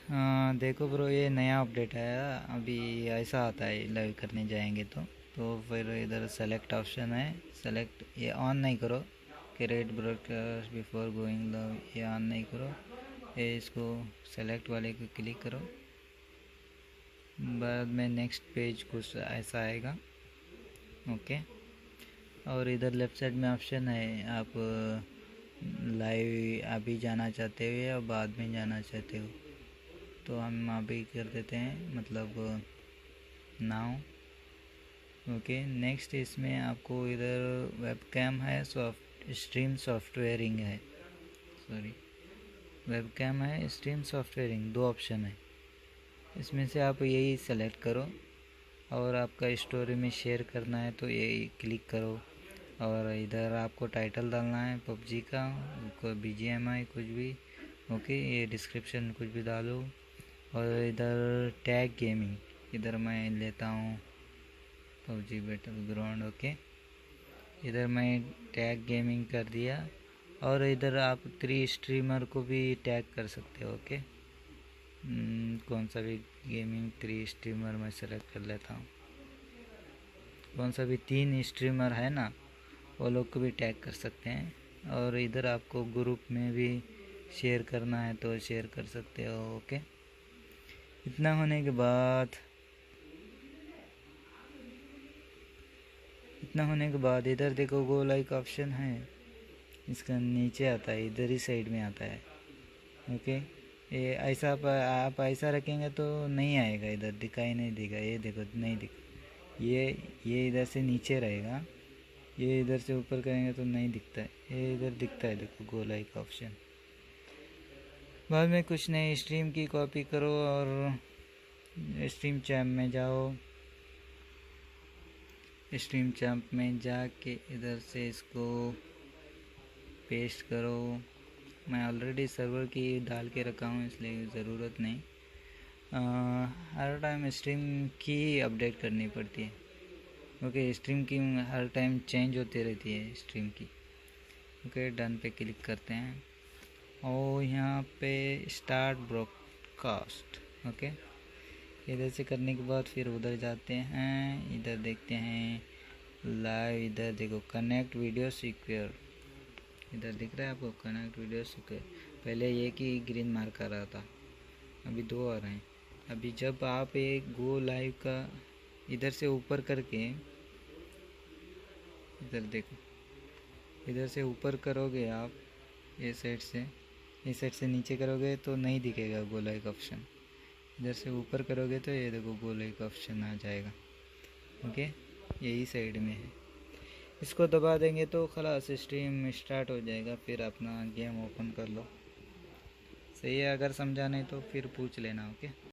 देखो ब्रो, ये नया अपडेट आया अभी। ऐसा आता है लाइव करने जाएंगे तो फिर इधर सेलेक्ट ऑप्शन है। सेलेक्ट ये ऑन नहीं करो। Create broadcast before going live, ये ऑन नहीं करो। ये इसको सेलेक्ट वाले को क्लिक करो। बाद में नेक्स्ट पेज कुछ ऐसा आएगा। ओके। और इधर लेफ्ट साइड में ऑप्शन है, आप लाइव अभी जाना चाहते हो या बाद में जाना चाहते हो। तो हम अभी कर देते हैं, मतलब नाउ। ओके। नेक्स्ट इसमें आपको इधर वेबकैम है, स्ट्रीम सॉफ्टवेयरिंग है। सॉरी, वेबकैम है, स्ट्रीम सॉफ्टवेयरिंग, दो ऑप्शन है। इसमें से आप यही सेलेक्ट करो। और आपका स्टोरी में शेयर करना है तो यही क्लिक करो। और इधर आपको टाइटल डालना है पबजी का, कोई BGMI कुछ भी। ओके, ये डिस्क्रिप्शन कुछ भी डालो। और इधर टैग गेमिंग, इधर मैं लेता हूँ पबजी बैटल ग्राउंड। ओके, इधर मैं टैग गेमिंग कर दिया। और इधर आप 3 स्ट्रीमर को भी टैग कर सकते हो। ओके। कौन सा भी गेमिंग 3 स्ट्रीमर मैं सेलेक्ट कर लेता हूँ। कौन सा भी 3 स्ट्रीमर है ना, वो लोग को भी टैग कर सकते हैं। और इधर आपको ग्रुप में भी शेयर करना है तो शेयर कर सकते हो। ओके। इतना होने के बाद इधर देखो गो लाइक ऑप्शन है, इसका नीचे आता है, इधर ही साइड में आता है। ओके। ये ऐसा आप ऐसा रखेंगे तो नहीं आएगा, इधर दिखाई नहीं देगा। ये देखो, नहीं दिख, ये इधर से नीचे रहेगा, ये इधर से ऊपर करेंगे तो नहीं दिखता है। ये इधर दिखता है, देखो गो लाइक ऑप्शन। बाद में कुछ नहीं, स्ट्रीम की कॉपी करो और स्ट्रीम चैम्प में जाओ। स्ट्रीम चैम्प में जाके इधर से इसको पेस्ट करो। मैं ऑलरेडी सर्वर की डाल के रखा हूँ, इसलिए ज़रूरत नहीं। हर टाइम स्ट्रीम की अपडेट करनी पड़ती है। ओके, स्ट्रीम की हर टाइम चेंज होती रहती है स्ट्रीम की। ओके, डन पे क्लिक करते हैं और यहाँ पे स्टार्ट ब्रॉडकास्ट। ओके, इधर से करने के बाद फिर उधर जाते हैं, इधर देखते हैं लाइव। इधर देखो कनेक्ट वीडियो सिक्योर, इधर दिख रहा है आपको कनेक्ट वीडियो सिक्योर। पहले एक ही ग्रीन मार्क कर रहा था, अभी 2 आ रहे हैं। अभी जब आप एक गो लाइव का इधर से ऊपर करके, इधर देखो, इधर से ऊपर करोगे आप, ये साइड से, इस साइड से नीचे करोगे तो नहीं दिखेगा गो लाइक ऑप्शन। इधर से ऊपर करोगे तो ये देखो गो लाइक ऑप्शन आ जाएगा। ओके, यही साइड में है। इसको दबा देंगे तो खलास स्ट्रीम स्टार्ट हो जाएगा, फिर अपना गेम ओपन कर लो। सही है, अगर समझा नहीं तो फिर पूछ लेना। ओके।